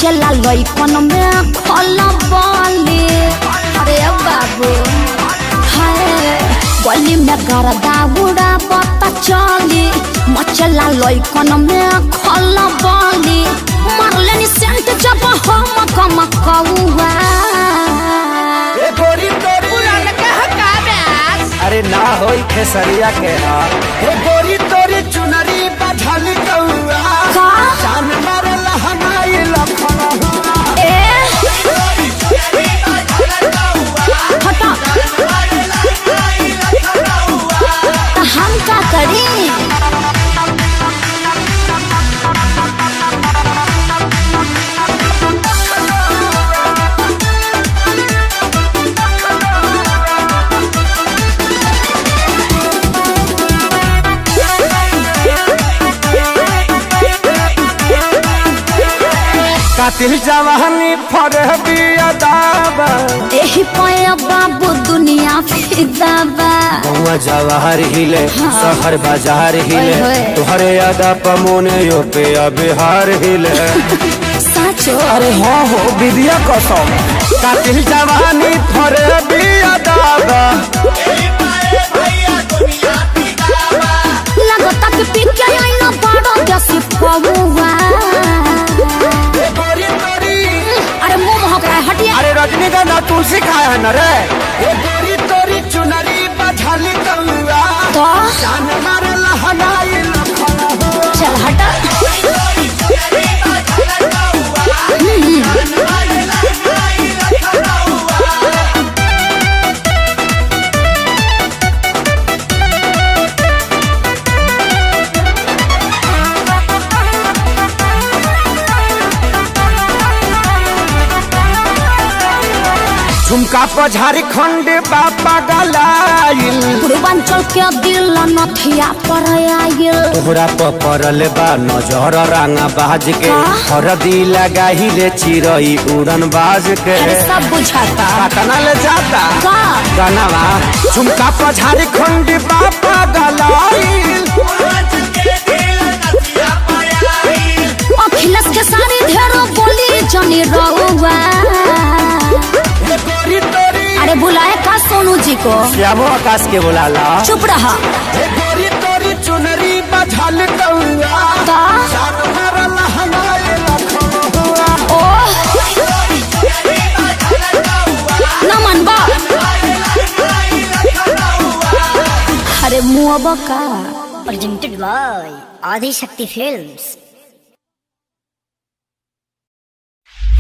मचला लइकन में खलबली। अरे बाबू हाय गली में गरदा उड़ा पता चली मचला लइकन में खलबली। मारलेनी सेंट जब हम कम कौआ अरे ना होई खेसरिया के गोरी तोरी चुनरी बझल कौआ जान मारल हमाई लखना हम का करी। कातिल जवानी फरहबी अदाबा एही पाया बाबू दुनिया फिदाबा। गौवा जवाहर हिले शहर बाजार हिले तोहरे अदा पमोने यो पे बिहार हिले साचो। अरे हाँ हो विद्या कसम कातिल जवानी फरहबी अदाबा लगता कि पीके आईना बड़ा जैसी पौवा। अरे मुंह महक रहा है हटिया। अरे रजनीगंधा तुलसी खाया है न रे गोरी तोरी चुनरी बझल कौआ तो जान मारल हमाई लखना चल हटा। झुमका पर झारखंड बापा गलाइल पूर्वांचल के दिल नथिया पर आइल। तोहरा पर पड़ल बा नजर रंगा बाज के हरदी लगाही ले चिरई उड़न बाज के सब बुझाता पटना ले जाता का गनवा झुमका पर झारखंड बापा गलाइल अखिलेश के सारी ढेरों बोली जनी रहुआ। अरे बुलाए का सोनू जी को श्यामो आकाश के बुलाला। चुप रहा। गोरी तोरी चुनरी बझल कौआ का जान मारल हमाई लखना ओ न मनबा। अरे मुआबा का presented by Adi Shakti Films।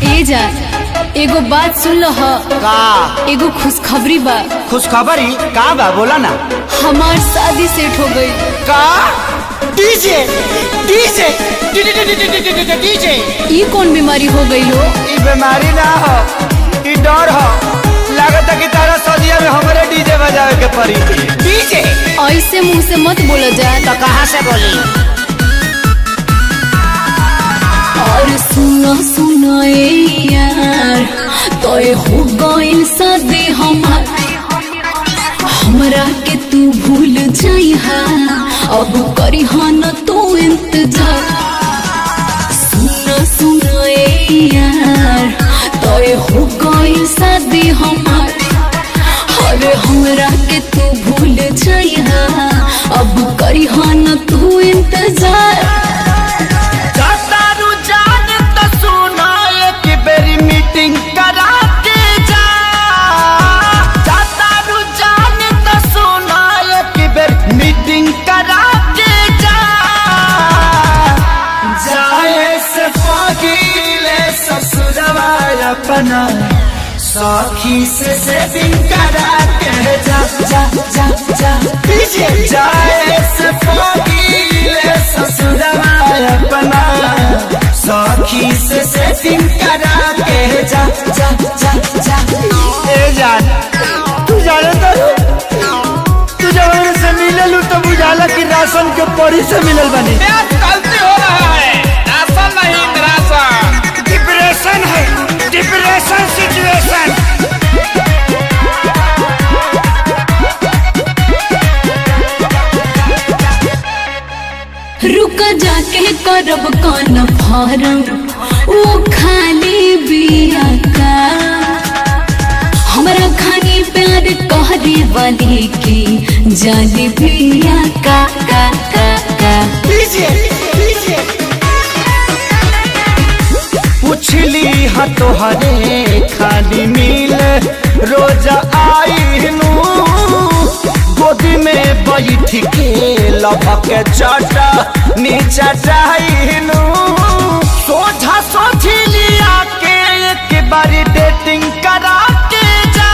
ए जा एगो बात सुन लो का एगो खुशखबरी बा। खुशखबरी का बा बोला ना। हमार शादी सेट हो गई। का डीजे डीजे डीजे ये कौन बीमारी हो गई हो? ई बीमारी ना हो ई डर हो लागत कि तारा सदिया में हमारे डीजे बजावे के पड़ी। डीजे ऐसे मुंह से मत बोला जा। तो कहाँ से बोली। और सुनो सुनो ए यार तो हो गई शादी हमार हमरा के तू भूल जाइहा अब करी न तू इंतजार। सुनो सुनो ए यार तो हो गई शादी हमार अरे हमरा के तू भूल जाइहा अब करी न तू इंतजार। मीटिंग करा के जा जाता रुझान तो सुना एक बेर मीटिंग करा के जा जाए से पगीले ससुरवा अपना सखी से सेटिंग करा के जा जा जा जा पीछे जाए से पगीले ससुरवा अपना सखी से सेटिंग करा के जा जा जा जा। ए जान तू जानता तू जब से मिलल तो बुझाला कि राशन के पड़ी से मिलल बनी। गलती हो रहा है राशन नहीं राशन। डिप्रेशन है डिप्रेशन सिचुएशन। रुक जाके करब कान फारम वो खाली बिया का हमरा खानी प्यार कहरे वाली की जाली बिया का पुछली हा तोहरे खाली मिल रोज आईनू गोदी में बैठ के लभक चाटा नीचा चाहनू सोझा सोझी लिया के एक बारी डेटिंग करा के जा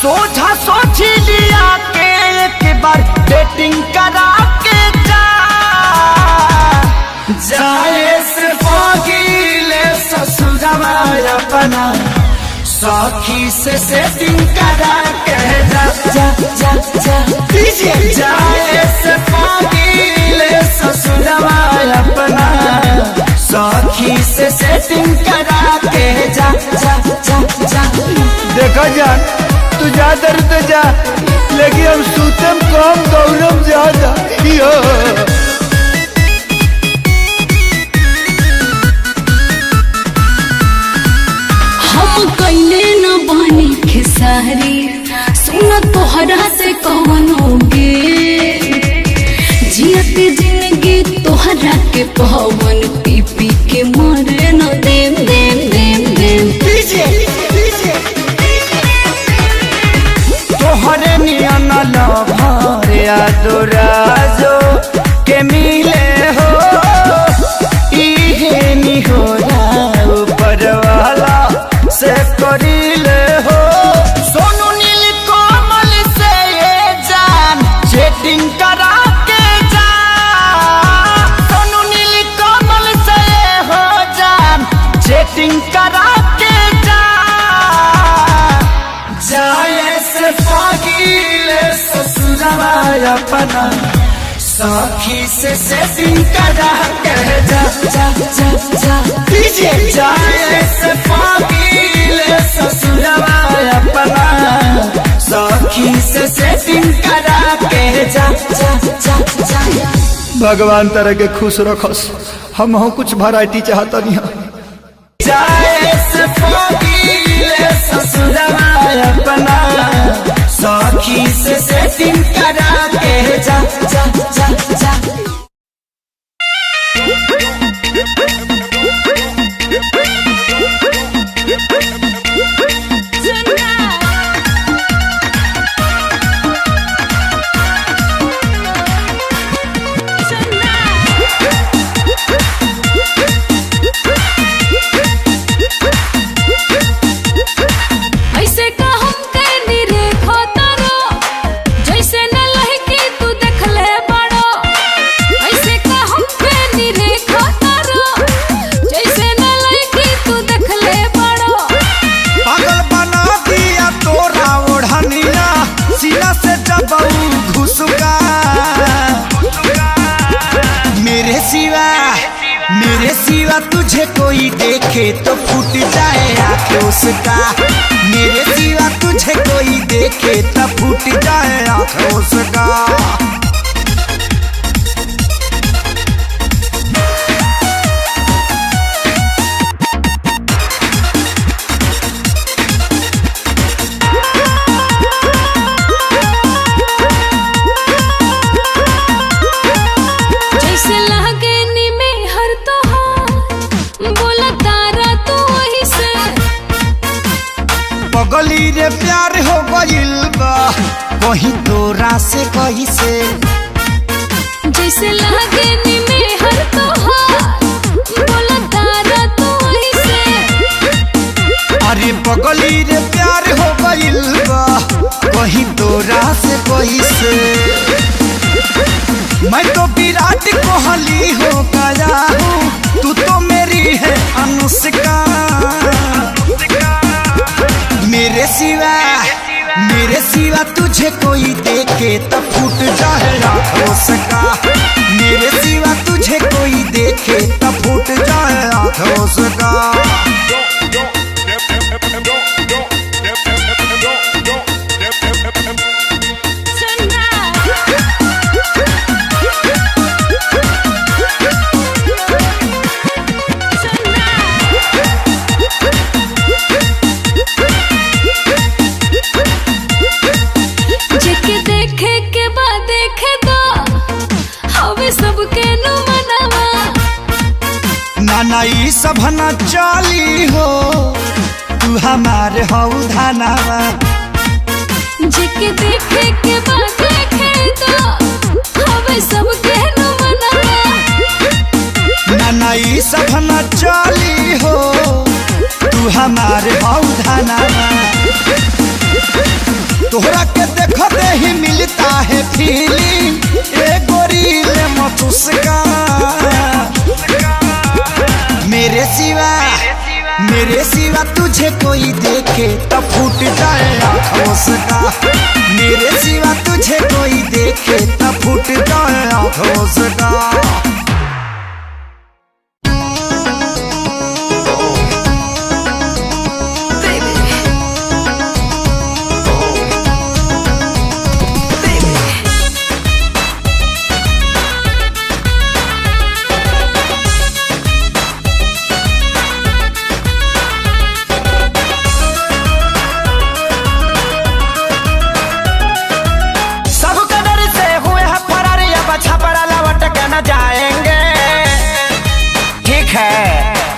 सोझा सोझी लिया के एक बार डेटिंग करा के जा जाए से पागीले ससुरवा अपना सखी से सेटिंग करा के जा जा जा जा दीजिए जाए से पागीले ससुरवा अपना सखी से सेटिंग करा के जा जा जा जा। देखो जान तू जा दर तो जा लेकिन हम सूतम कम गौरव ज्यादा यो कैले न बनी खेसारी सुन तोहरा से कौन होगे जियत जिंदगी तोहरा के पवन पी पी के मरे न देम देम देम देम तोहरे नियन लभरे आदराजो के मिले हो इहे निहोरा ऊपर वाला से करीले हो सोनू नील कोमल से ये जान चेटिंग करा के जा सोनू नील कोमल से ये हो जान चेटिंग करा के जा जाए से पागीले ससुरवा अपना सखी से सेटिंग करा के जा जा जा जा दीजिए जाए से पागीले ससुरवा अपना सखी से सेटिंग करा के जा जा जा जा। भगवान तरह के खुश रखस हम हो कुछ वैरायटी चाहता नहीं जाए से पागीले ससुरवा अपना सखी से सेटिंग करा के जा जा जा जा। ऐसे का हम कहनी रे खोतारो जैसे न लहकी तू देखले बड़ो ऐसे का हम कहनी रे खोतारो जैसे न लहकी तू देखले बड़ो पागल बना दिया तोरा ओढ़निया सीना से जब घुसका मेरे सिवा तुझे कोई देखे तो फूट जाए आंखें उसका मेरे सिवा तुझे कोई देखे तो फूट जाए आंखें उसका। जैसे लगे नी में हर तोहार बोला तारा तू वही से पगली रे प्यार हो गइल बा कहीं तोरा से कहीं से जैसे लगे नी में हर तोहार बोला तारा तू वही से अरे पगली रे प्यार हो गइल बा कहीं तोरा से कहीं से मैं तो विराट कोहली हो गया हूँ तू तो मेरी है अनुष्का मेरे सिवा तुझे कोई देखे तो फूट जाए आंखों का मेरे सिवा तुझे कोई देखे तो फूट जाए आंखों का। नाई सब न चली हो तू हमारे हऊ धनावा जिके देखे के बाद देखे तो हमें सब कहनो मनावा ना नाई सब न चली हो तू हमारे हऊ धनावा तोहरा के देखते ही मिलता है फीलिंग ए गोरी ले मुस्का मेरे सिवा तुझे कोई देखे तो फूट जाए आँखों का मेरे सिवा तुझे कोई देखे तो फूट जाए आँखों का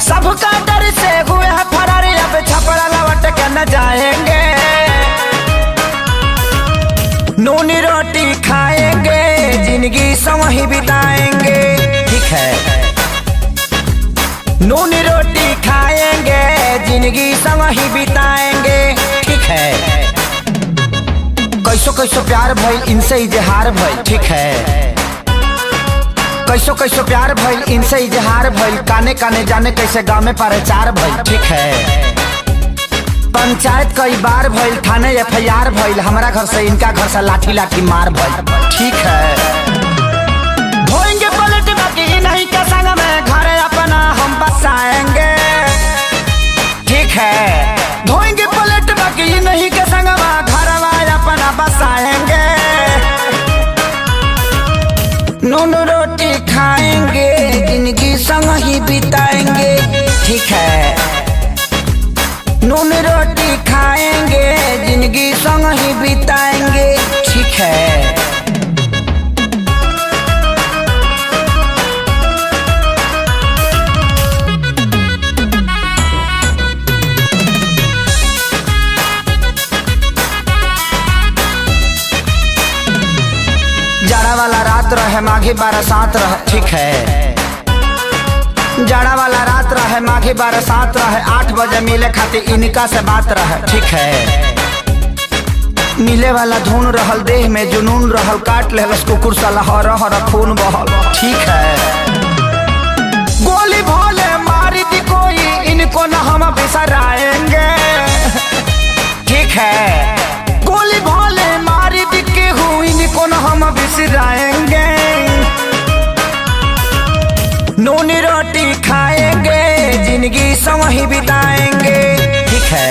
सबका डर से हुए हैं फरार अब छपरा लौट के न जाएंगे नूनी रोटी खाएंगे जिंदगी संग बिताएंगे ठीक है नूनी रोटी खाएंगे जिंदगी संग बिताएंगे ठीक है कैसो कैसो प्यार भइल इनसे इजहार भइल ठीक है कैसो कैसो प्यार भइल इनसे इजहार भइल काने काने जाने कैसे गाँव में प्रचार भइल ठीक है पंचायत कई बार भइल थाने FIR भइल हमारा घर से इनका घर से लाठी लाठी मार भइल ठीक है धोएंगे पलट बाकी नहीं के संग में घर अपना हम बसाएंगे ठीक है धोएंगे पलट बाकी नहीं के संग में घर अपना बसाएंगे नून रोटी खाएंगे जिंदगी संग ही बिताएंगे ठीक है नून रोटी खाएंगे जिंदगी संग ही बिताएंगे ठीक है जाड़ा वाला रात रहे माघी बरसात रहे ठीक है जाड़ा वाला रात रहे माघी बरसात रहे 8 बजे मिले खातिर इनका से बात रहे ठीक है मिले वाला धुन रहल देह में जुनून रहल काट लेलस कुकुर साला हर हर खून बहल ठीक है गोली भोले मारी दी कोई इनको न हम बिसराएंगे ठीक है गोली भोले मारी दी के हुई इनको न हम बिसराएंगे नूनी रोटी खाएंगे जिंदगी संग ही बिताएंगे ठीक है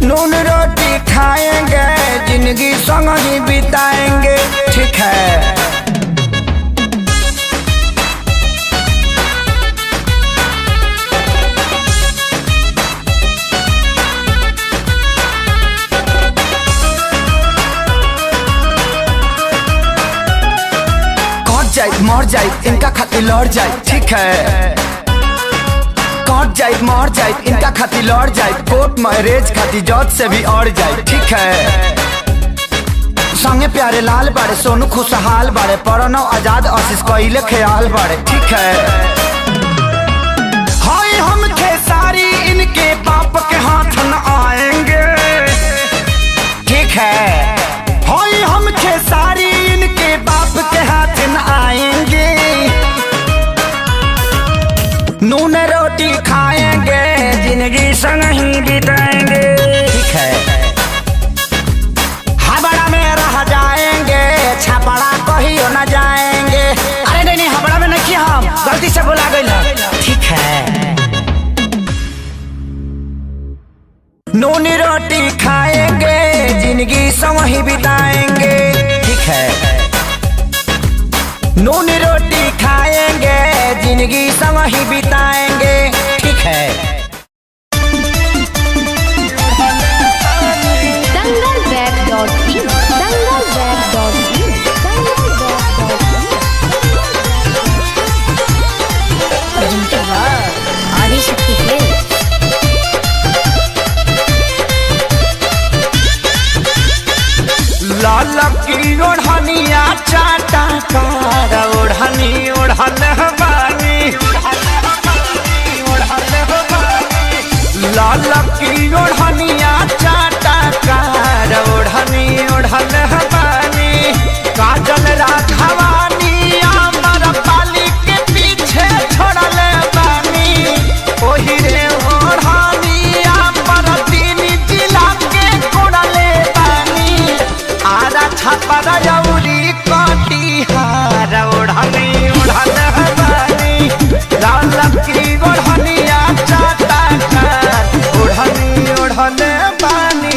नून रोटी खाएंगे जिंदगी संग ही बिताएंगे ठीक है मर जाए इनका खातिर लड़ जाए ठीक है कट जाए मर जाए इनका खातिर लड़ जाए कोर्ट मैरिज खातिर जज से भी अड़ जाए ठीक है संगे प्यारे लाल बाड़े सोनू खुशहाल बाड़े परनो आजाद आशीष कइले ख्याल बाड़े ठीक है हाय हम खेसारी इनके बाप के हाथ न आएंगे ठीक है हाय हम खेसारी इनके बाप के हाथ न आएंगे नून रोटी खाएंगे जिंदगी संग ही बिताएंगे ठीक है हबड़ा में रह जाएंगे छपड़ा कहियो न जाएंगे अरे नहीं हबड़ा में नहीं हम गलती से बुला गई ठीक है नून रोटी खाएंगे जिंदगी संग ही बिताएंगे ठीक है नून रोटी खाएंगे जिंदगी संग ही बिताएंगे ठीक है dangalweb.in dangalweb.in ललकी ओढ़निया चाटा कार ओढ़नी ओढ़ल बानी काजल राघवानी अमर पाली के पीछे छोड़ल बानी ओही रे ओढ़नी अमर तीन जिला के कोड़ल बानी आरा छापर जौरी कटिहार ओढ़नी ओढ़ल बानी ललकी ओढ़निया चाटा कार ओढ़नी ओढ़ल बानी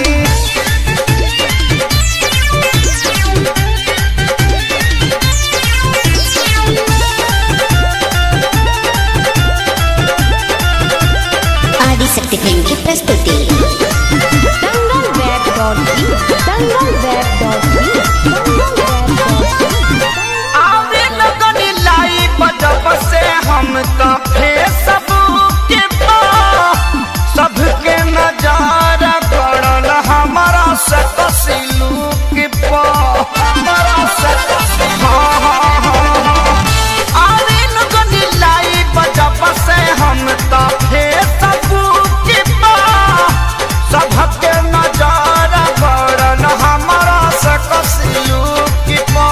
आदिशक्ति फिल्म की प्रस्तुति। आवे लगनी लाइव जब से हम तो फेसबुक पे सबके नजर पड़ल हमारा से कसिलुक पे हमारा से आवे लगनी लाइव जब से हम तो फेसबुक पे सबके नजर पड़ल हमारा से कसिलुक पे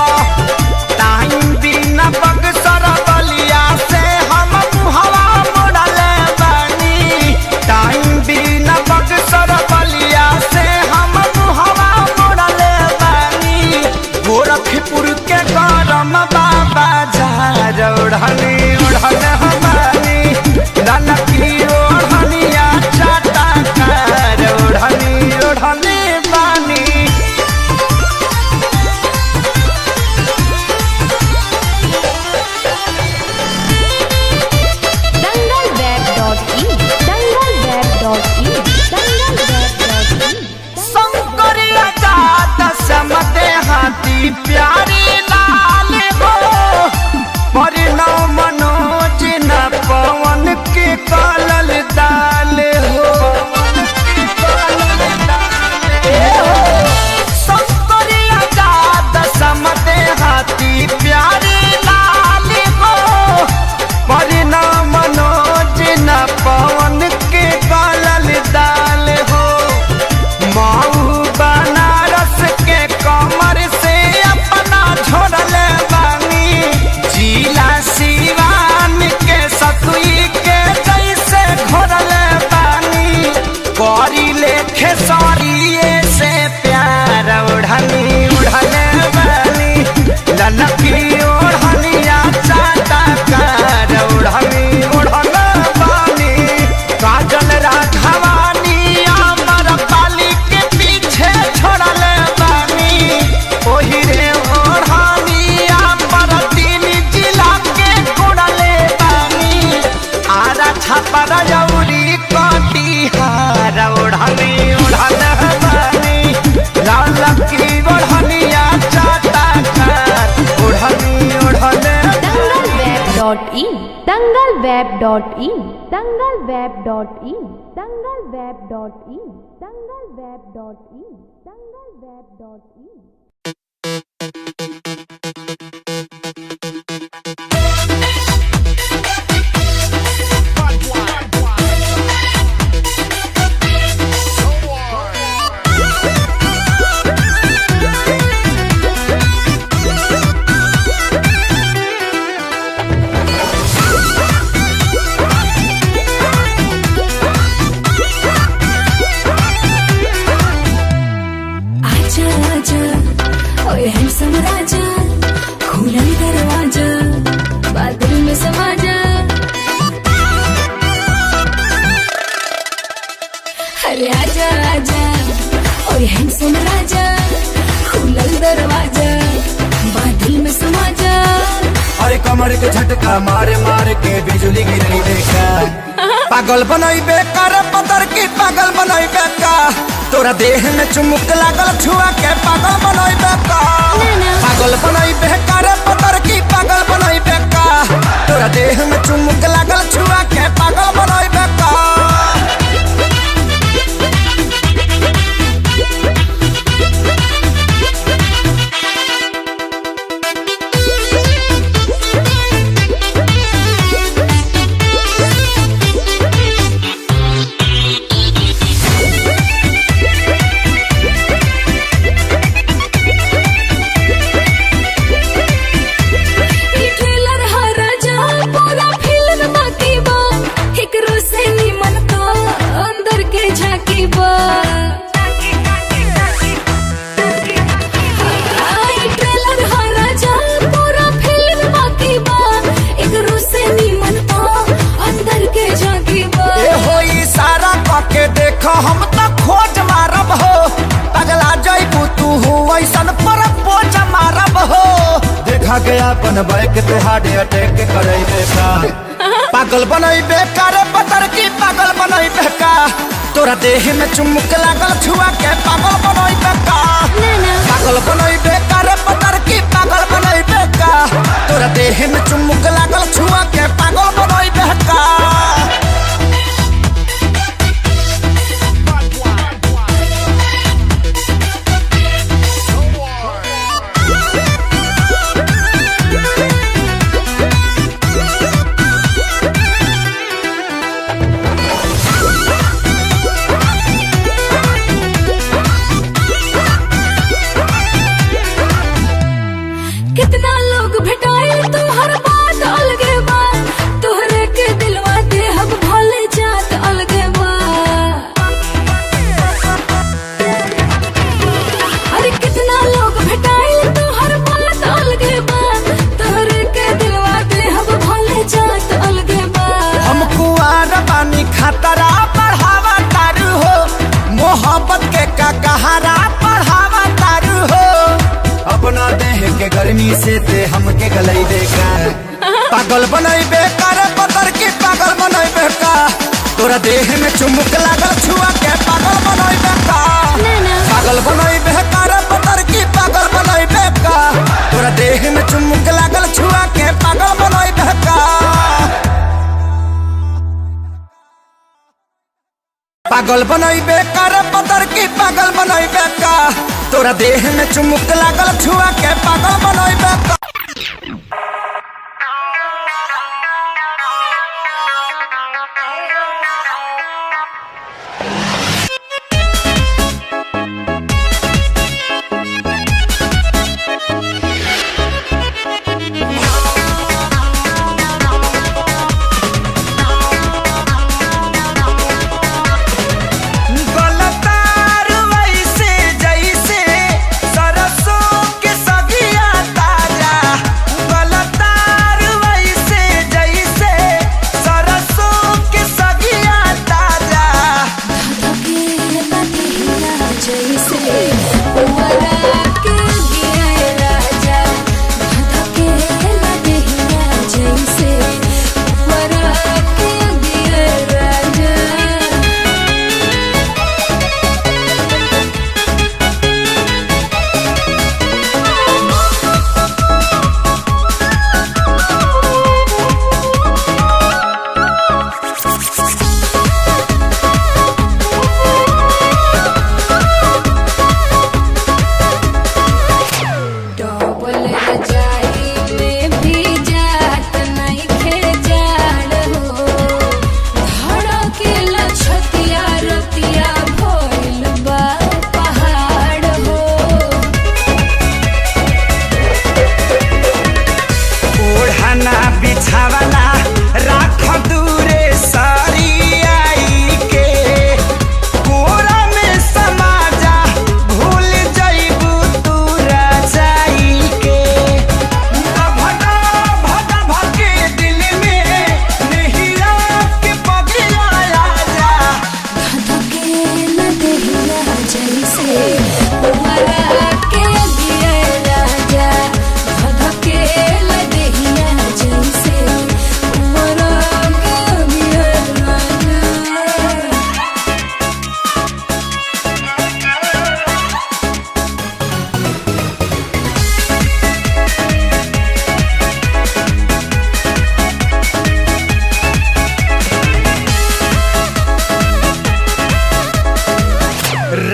टाइम दिन बक्सर बलिया से हम मुहवा मोड़ल बानी टाइम दिन बक्सर बलिया से हम मुहवा मोड़ल बानी गोरखपुर के गरम बाबा झार ओढ़नी ओढ़ल बानी ललकी ओढ़निया चाटा कार ओढ़नी ओढ़ल बानी शंकरिया जात समते हाथी प्यारी लाल हो परिणव मनोज न पवन के कालल दाल हो शंकरिया जात समते हाथी प्यारी लाल हो परिणव मनोज न पवन के कालल दाल हो माऊ बनारस के कमर से अपना छोड़ल बानी जिला सिवान के सतुई के जैसे घोरल बानी करी लेखे सरिये से प्यार ओढ़नी उड़ल बानी ललकी ओढ़निया चाटा कार ओढ़नी ओढ़ल बानी काजल राघवानी अमर पाली के पीछे छोड़ल बानी ओही रे ओढ़नी अमर तीन जिला के कोड़ल बानी आरा छापर जौरी कटिहार ओढ़नी ओढ़ल बानी ललकी ओढ़निया चाटा कार ओढ़नी ओढ़ल dangalweb.in dangalweb.in dangalweb.in dangalweb.in dangalweb.in आजा आजा ओए हैंडसम राजा खुला दरवाजा बादल में समा जा अरे आजा आजा ओए हैंडसम राजा खुला दरवाजा बादल में समा जा अरे कमर के झटका मारे मारे के बिजली गिरई देखा पागल बनई बेकार पतर की पागल बनई बेका तोरा देह में चुमुक लागल छुआ के पागल बनई बेका पागल बनई बेकार पतर की पागल बनई बेका तोरा देह में चुमुक लागल छुआ के पागल बनई बेका अपन बैक तू हार्ट अटैक करे का पागल बनैबे करे पतर की पागल बनैबे का तोरा देह में चुमुक लागल छुआ के पागल बनैबे का पागल बनैबे करे पतर की पागल बनैबे का तोरा देह में चुमुक लागल छुआ के पागल बनैबे का कितना लोग भेटाइल तोहर बात अलगे बा तोहरे के दिलवा देहब भले जात अलगे बा अरे कितना लोग भेटाइल तोहर बात अलगे बा तोहरे के दिलवा देहब भले जात अलगे बा हम कुआर बानी खतरा बढ़ावा तारू हो मोहब्बत के का कहारा बढ़ावा तारू हो अपना देह के गर्मी से ते हमके गलैबे का पागल बनैबे कर पतर की पागल बनैबे का तोरा देह में चुमुक लागल छुआ के पागल बनैबे का पागल बनैबे कर पतर की पागल बनैबे का तोरा देह में चुमुक लागल छुआ के पागल बनैबे का पागल बनैबे कर पतर की पागल बनैबे का तोरा देह में चुमुक लागल छुआ के पागल बनैबे का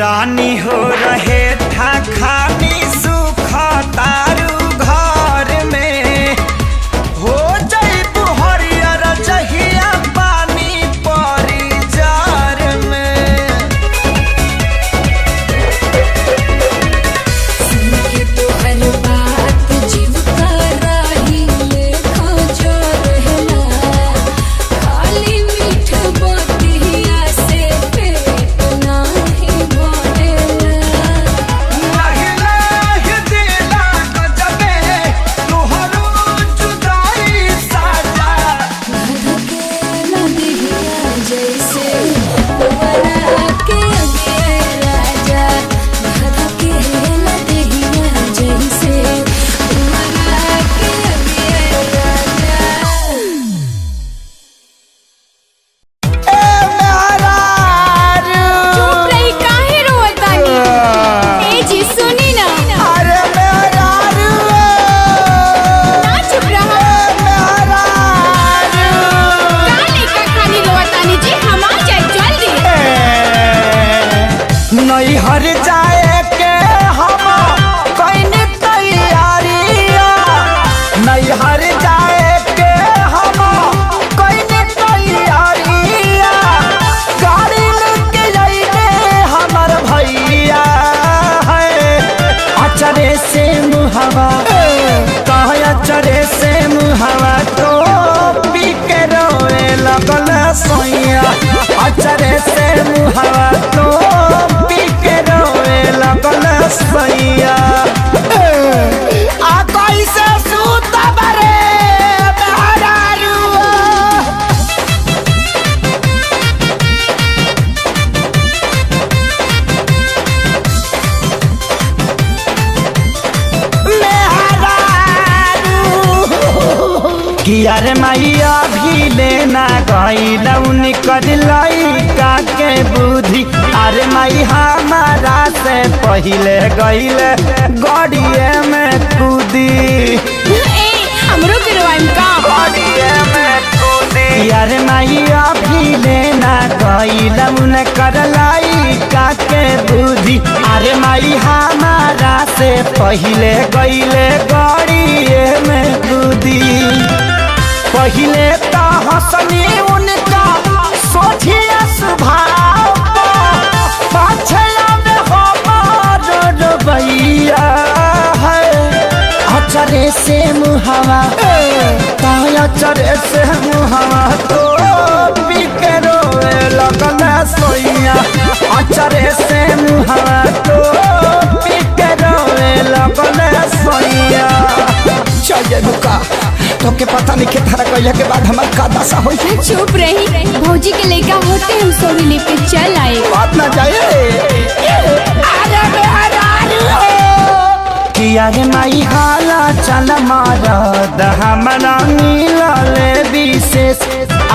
रानी हो रहे था खानी सुख तारू घर में हो जाइबू हरियर जहिया पानी परी जार में सुनके तोहर बात जीव का राही लेखा जो रहला खाली मीठ बतिया से पेट नाही भरेला लहि लहि दिला नहीं हर जाए के हम कहीं तैयारिया नहीं हर जाए के हम कहीं तैयारिया गाड़ी लेके जाइए हमार भैया है अचरे से मुहवा कह अचरे से मुहवा तो पी के रोए लगल सोइया अचरे से मुहवा तो पी के रोए लगल सोइया आ कैसे सूत बरे किया रे मैया भी लेना गईला उनकर लइका के बुद्धि अरे माई हमारा से पहिले गईले गड़िए में कूदी हमरो गिरवाइम का गड़िए में कूदी अरे मैया भी लेना गईला उनकर लइका के बुद्धि अरे माई हमारा से पहिले गईले गड़िए में कूदी पहिले तो हंसनी उनका सोचिए स्वभाव पाछला में हमार रवैया है अचरे से मुहवा अचरे से मुहवा तो पी के रोए लगल सोइया अचरे से मुहवा तो पी के रोए लगल सोइया चाहिए बुका तो के पता नहीं थारा कहला के बाद हमार का दशा होई चुप रही भौजी के लेका होते हम सोरी लेके चल आए बात ना जाए अरे किया रे माई हाला चल मारद हमरा मिलले विशेष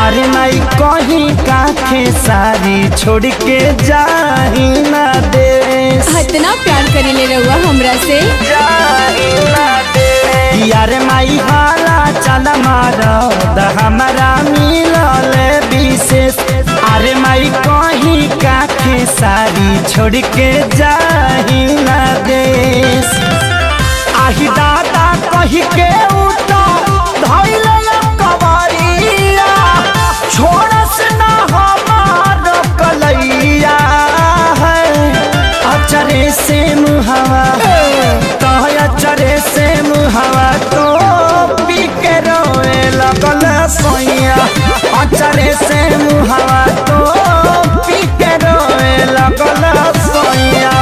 अरे माई कहीं काखे सारी छोड़ के जाही ना देश इतना प्यार करेले रहुआ हमरा से जाही ना देश यार माई हाला चल मारद हमरा मिलले विशेष अरे माई कहीं काखे सारी छोड़ के जाही ना देश आही दादा कही के उठा धैले कवारिया छोड़स ना हमार कलैया है अचरे से मुहवा कह अचरे से मुहवा तो पी के रोए लगल सोइया अचरे से मुहवा तो पी के रोए लगल सोइया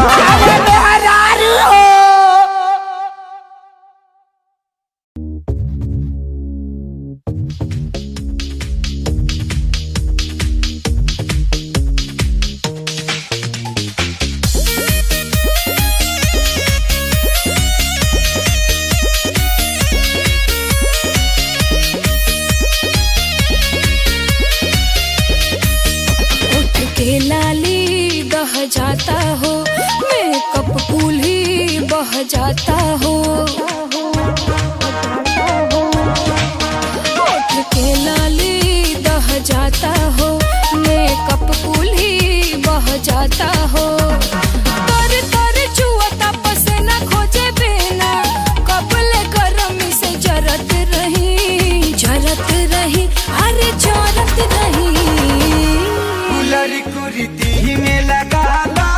के लाली बह जाता हो मेकअप कूल ही बह जाता हो होठ के लाली बह जाता हो मेकअप कूल ही बह जाता हो तर तर चुअता पसीना खोजे बिना कपले गरमी से जरत रही अरे जरत रही कुलरी कुरीति में लगा ला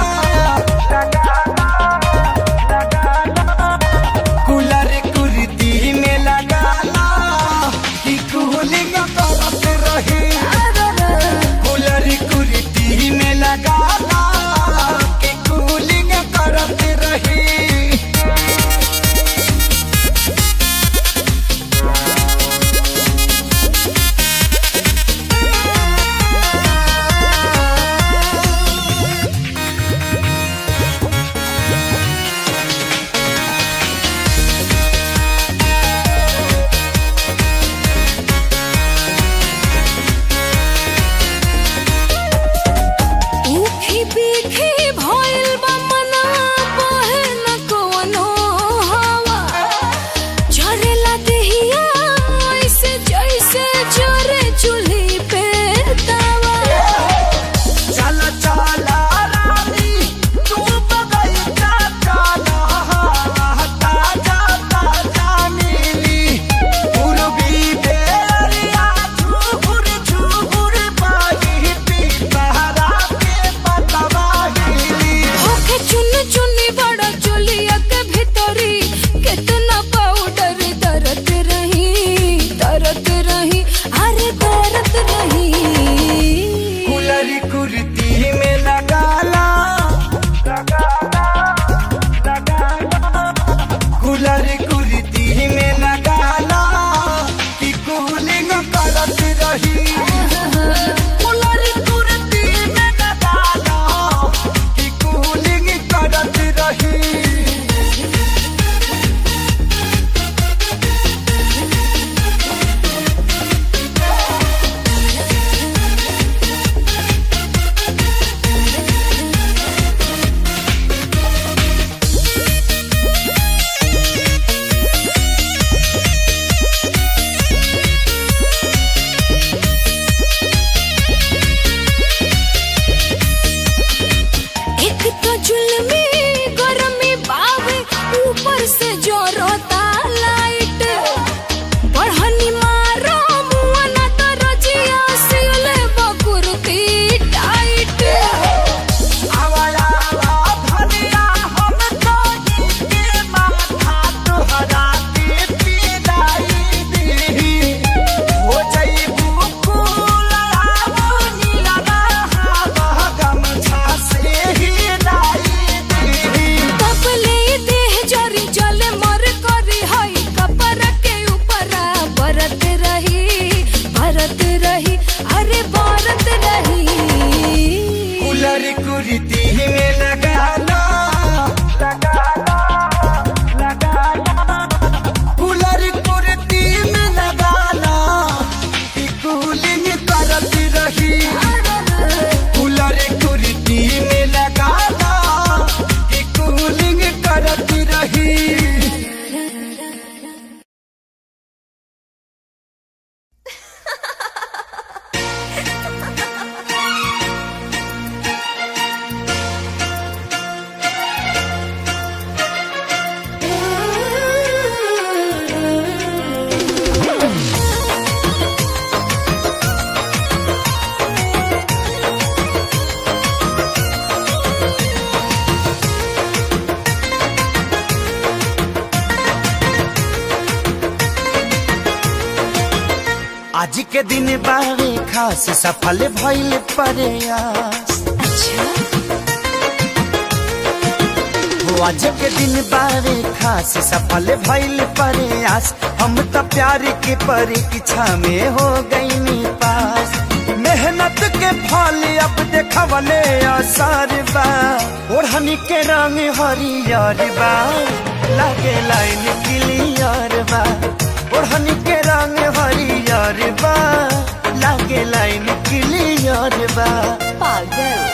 कुलरी कुरीति में लगा ला कि कूलिंग करत रही कुलरी कुरीति में लगा ला कि कूलिंग करत रही कुर्ती में लगाना कूलर कुर्ती में लगाना कि कूलिंग करती रही कूलर कुर्ती में लगाना कि कूलिंग करती रही। आज के दिन बारे खास सफल भइल प्रयास आज के दिन बारे खास सफल भइल प्रयास हम तो प्यार के परीक्षा में हो गई पास मेहनत के फल अब देखवले असर बा ओढ़नी के रंग हरियर बा लागे लाइन क्लियर बा ओढ़नी के रंग हरियर बा लागे लाइन क्लियर बा पागल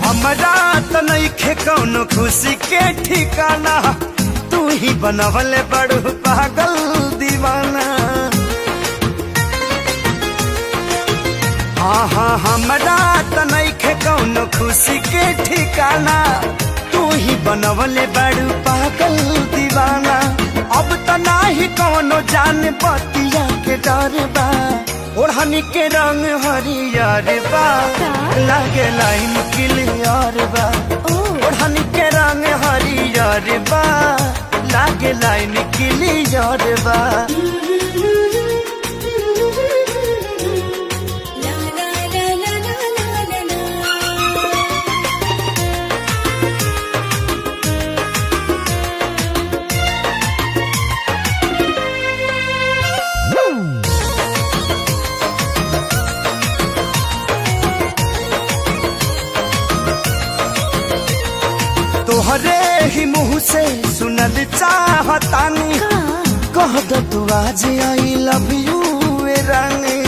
हमरा तो नइखे कौनो खुशी के ठिकाना तू ही बनवले बड़ू पागल दीवाना हाँ हमरा तो नइखे कौनो खुशी के ठिकाना तू ही बनवले बड़ू पागल दीवाना अब तो नाही कौनो जान बतिया के डर बा ओढ़नी के रंग हरियर बा लागे लाइन क्लियर बा ओढ़नी के रंग हरियर बा लागे लाइन क्लियर बा। तोहरे ही मुँह से सुनल चाहतानी कह दो तू आज आई लव यू रानी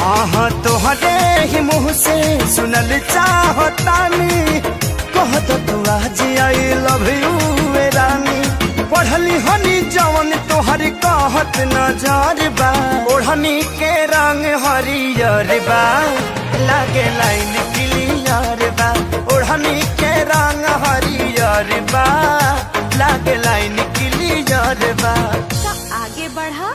हाँ तोहरे ही मुँह से सुनल चाहतानी कह दो तू आज आई लव यू रानी पढ़ली हनी जवन तोहर कहत नजर बा ओढ़नी के रंग हरियर बा लागे लाइन क्लियर बा ओढ़नी के रंग हरियर बा लागे लाइन क्लियर बा। आगे बढ़ा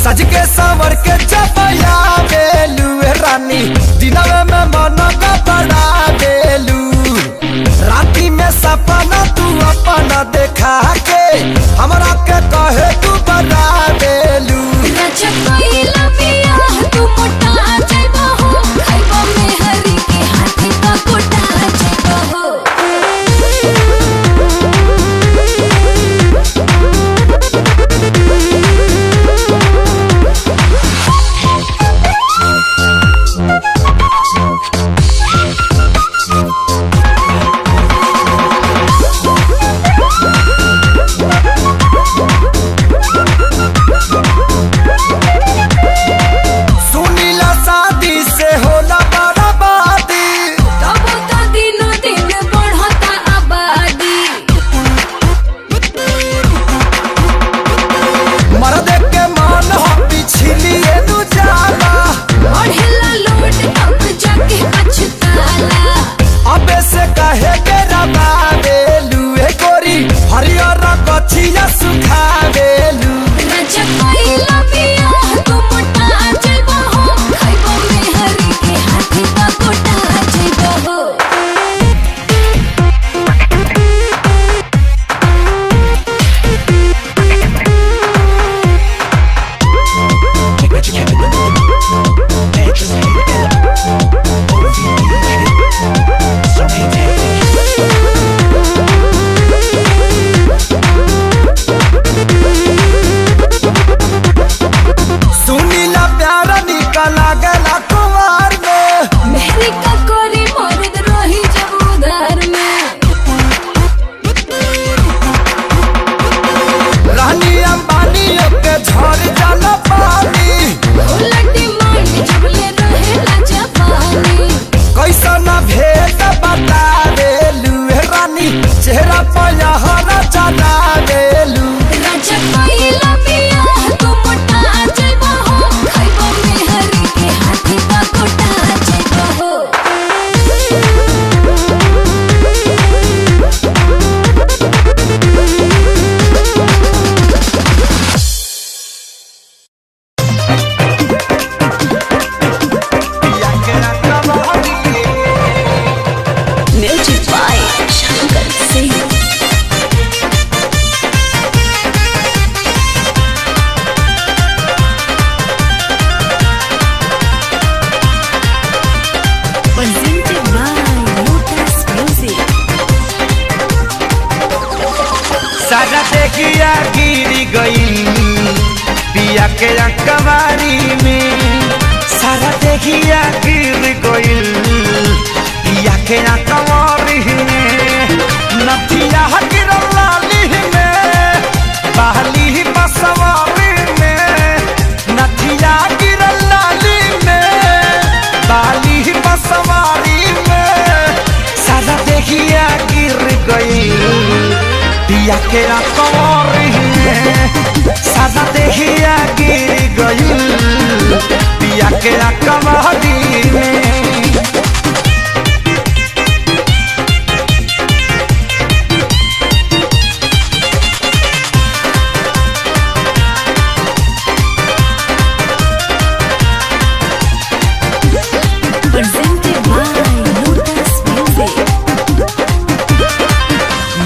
सज के सवर के चपया बेलू रानी दिनवे में मन का बड़ा बेलू राती में सपना तू अपना देखा के हमरा के कहे तू बड़ा बेलू देखिया गिर गई पिया के कबारी में, सारा देखिया गिर गई पिया के कबारी में, नथिया गिरल लाली में बहली बसवारी में, नथिया गिरल लाली में बहली बसवारी में, सारा देखिया गिर गई पिया के कबारी में, सारा देखिया गिर गई पिया के कबारी में। presented by Lotus Music.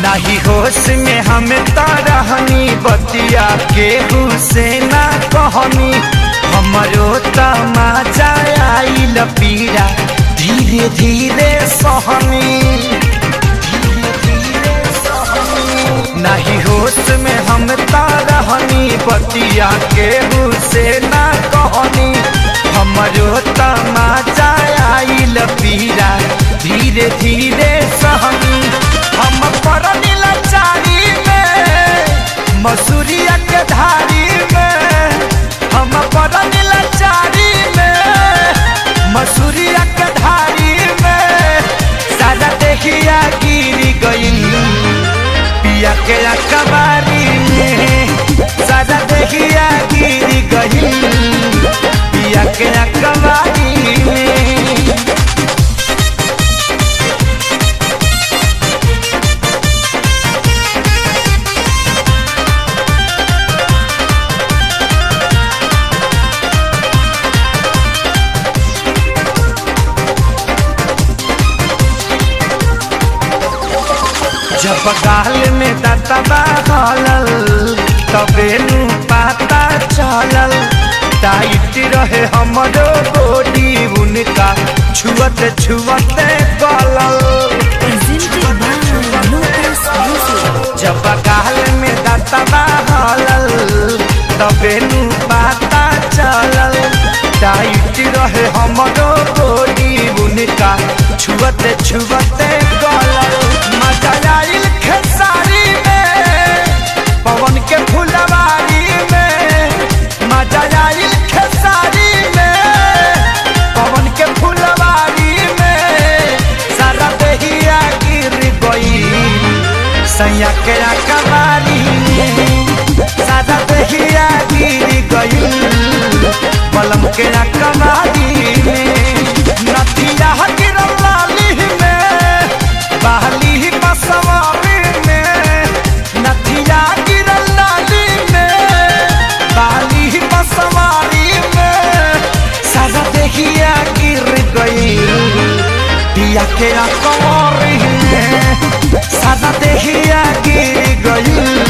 नहीं होश में हम तारहनी बतिया केहू से ना कहनी, हमरो तमाचा आइल पीड़ा धीरे धीरे सहनी, नहीं होश में हम तारहनी बतिया केहू से ना कहनी, हमरो तमाचा आइल पीड़ा धीरे धीरे सहनी, हम परनी लाचारी में मसूरिया के धारी में, हम परनी लाचारी में मसूरिया के धारी में, सारा देखिया गिर गई पिया के कबारी में, सारा देखिया गिर गई पिया के कबारी में। जब गाल में दतबा हलल तबे नु पता चलल, टाइट रहे हमरो बॉडी उनका छुअते छुअते गलल, Presented by Lotus Music. जब गाल में दतबा हलल तबे नु पता चलल, टाइट रहे हमरो बॉडी उनका छुअते छुअते गलल, मजा आइल खेसारी में पवन के फुलवारी में, मजा आइल खेसारी में पवन के फुलवारी में, सारा देहिया गिर गई सैया के कबारी में, सारा देहिया गिर गई पलम के कबारी में, नथिया गिरल लाली में बहली बसवारी में, नथिया गिरल लाली में बहली बसवारी में, सारा देखिया गिर गई पिया के कबारी में, सारा देखिया गिर गई